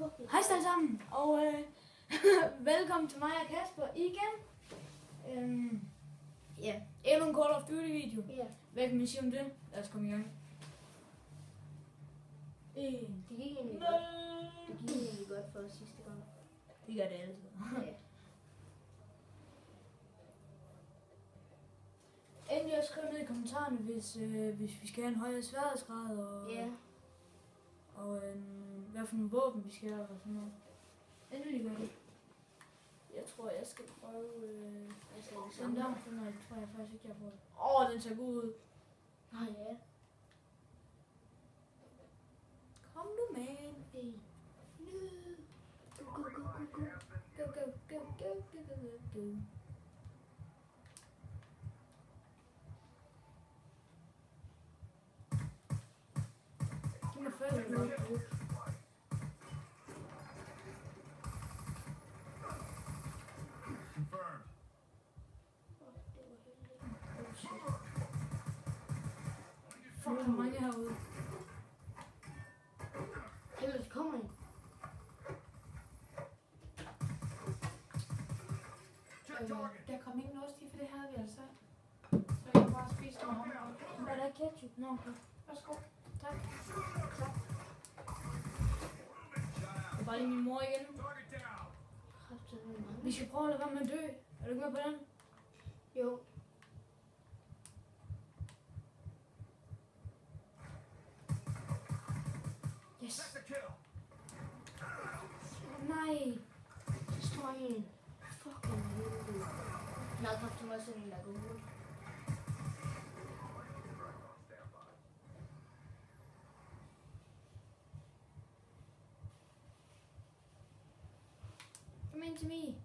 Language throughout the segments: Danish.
Hej alle sammen, og velkommen til mig og Kasper igen. Ja, endnu en Call of Duty video. Ja. Hvad kan man sige om det? Lad os komme i gang. Det gik egentlig godt. Det gik egentlig godt for sidste gang. Det gør det altid. Ja. Endelig at skrive ned i kommentarerne, hvis vi skal have en højere sværhedsgrad, og, Ja. og hvad for nogle våben vi skal have, og sådan noget. Endelig gør det. Jeg tror, jeg skal prøve den der. Den tror jeg faktisk ikke, jeg har prøvet. Den ser god ud. Ja. Kom nu, man. Hey. Go, go, go, go, go. Go, go, go, go, go, go, go, go. Giv mig først noget. Confirmed. Oh shit. Fuck, der er mange herude. Ellers kommer en. Check target. Der kom ingen ost i, for det havde vi altså. Så jeg bare spise med ham. Er der ketchup? Nå, okay. Værsgo. Tak. Det er bare lige min mor igen. Target down. Vi skal prøve at lade være med at dø. Er du ikke med på den? Jo. Yes. That's a kill. Nej. Så står en. Fucking helvede. Jeg har haft mig sådan en, der går ud. Kom ind til mig.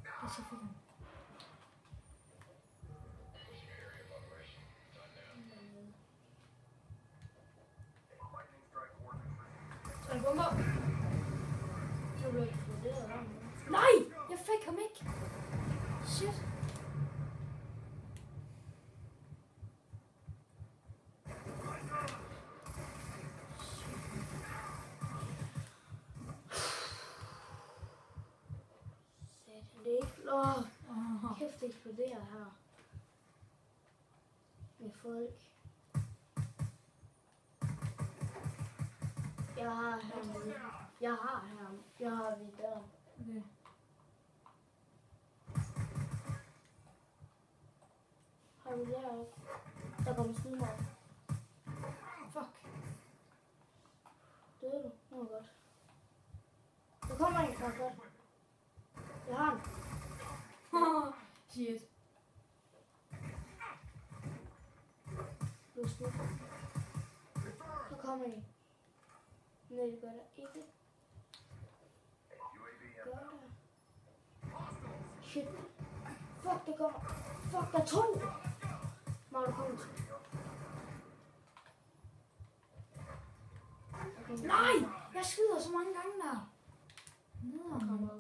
Det er så fedt. Lightning strike coordinates received. Så er der bomber. Så blev jeg eksploderet om. Nej! Jeg fik ham ikke. Shit. Satan, det er ikke... Kæft, det eksploderer her. Med folk. Jeg har her. Jeg har vi der. Okay. Har vi deroppe? Der kommer skud mig. Fuck. Døde du? Det var godt. Der kommer en fra godt. Jeg har den. Shit. Du er skudt. Der kommer en. Nej, det gør der ikke. UAV Gør inbound. der. Hostiles. Shit. Fuck, der kommer. Fuck, der er to. Må du komme til. Nej! Jeg skyder så mange gange der. Der Nå. kommer op.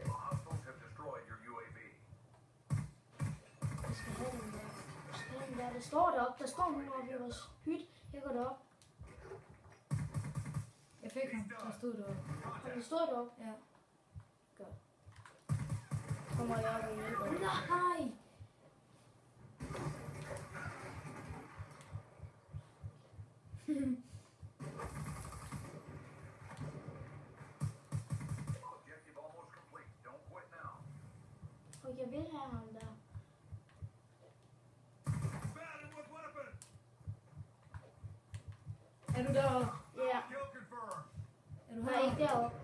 Hostiles have destroyed your UAV. Jeg skal have den der. Jeg skal have den der. Der står deroppe. Der står nogen oppe i vores hyt. Jeg går derop. Jeg fik ham. Der stod deroppe. Har du stået deroppe? Ja. Godt. Kommer jeg op og hjælper dig. Nej! Objective almost complete. Don't quit now. Og jeg vil have ham der. Batted with weapon. Er du deroppe? Ja. Kill confirmed. Er du Nej, ikke her? deroppe.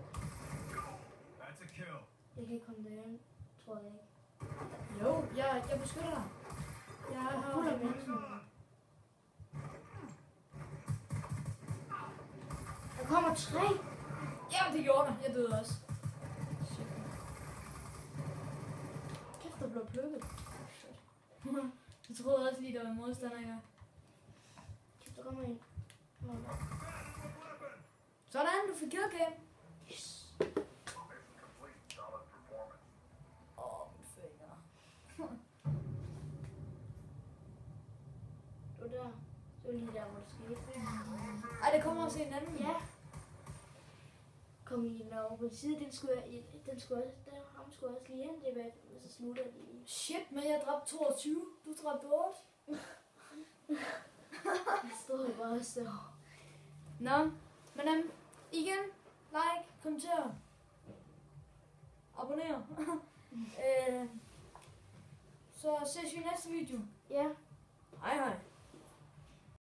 That's a kill. Jeg kan ikke komme derind. Tror jeg ikke. Jo, jeg beskytter dig. Jeg er her. Putter mennesker. Der kommer 3. Ja, det gjorde der. Jeg døde også. Shit. Kæft, der blev plukket. Jeg troede også lige, der var en modstander her. Kæft, der kommer en. Nå. Sådan, du fik killcam. Yes. Mission complete. Solid performance. Min finger. Du er der. Det var lige der, hvor det skete. Ej, det kommer også en anden. Ja. Kom lige over på side, den skulle ham skulle også lige ind, det var, så slutter de. Shit, men jeg dræbte 22. Du dræbte 8. Jeg står bare så. Nå, men igen, like, kommenter, abonner. Så ses vi i næste video. Ja. Hej hej.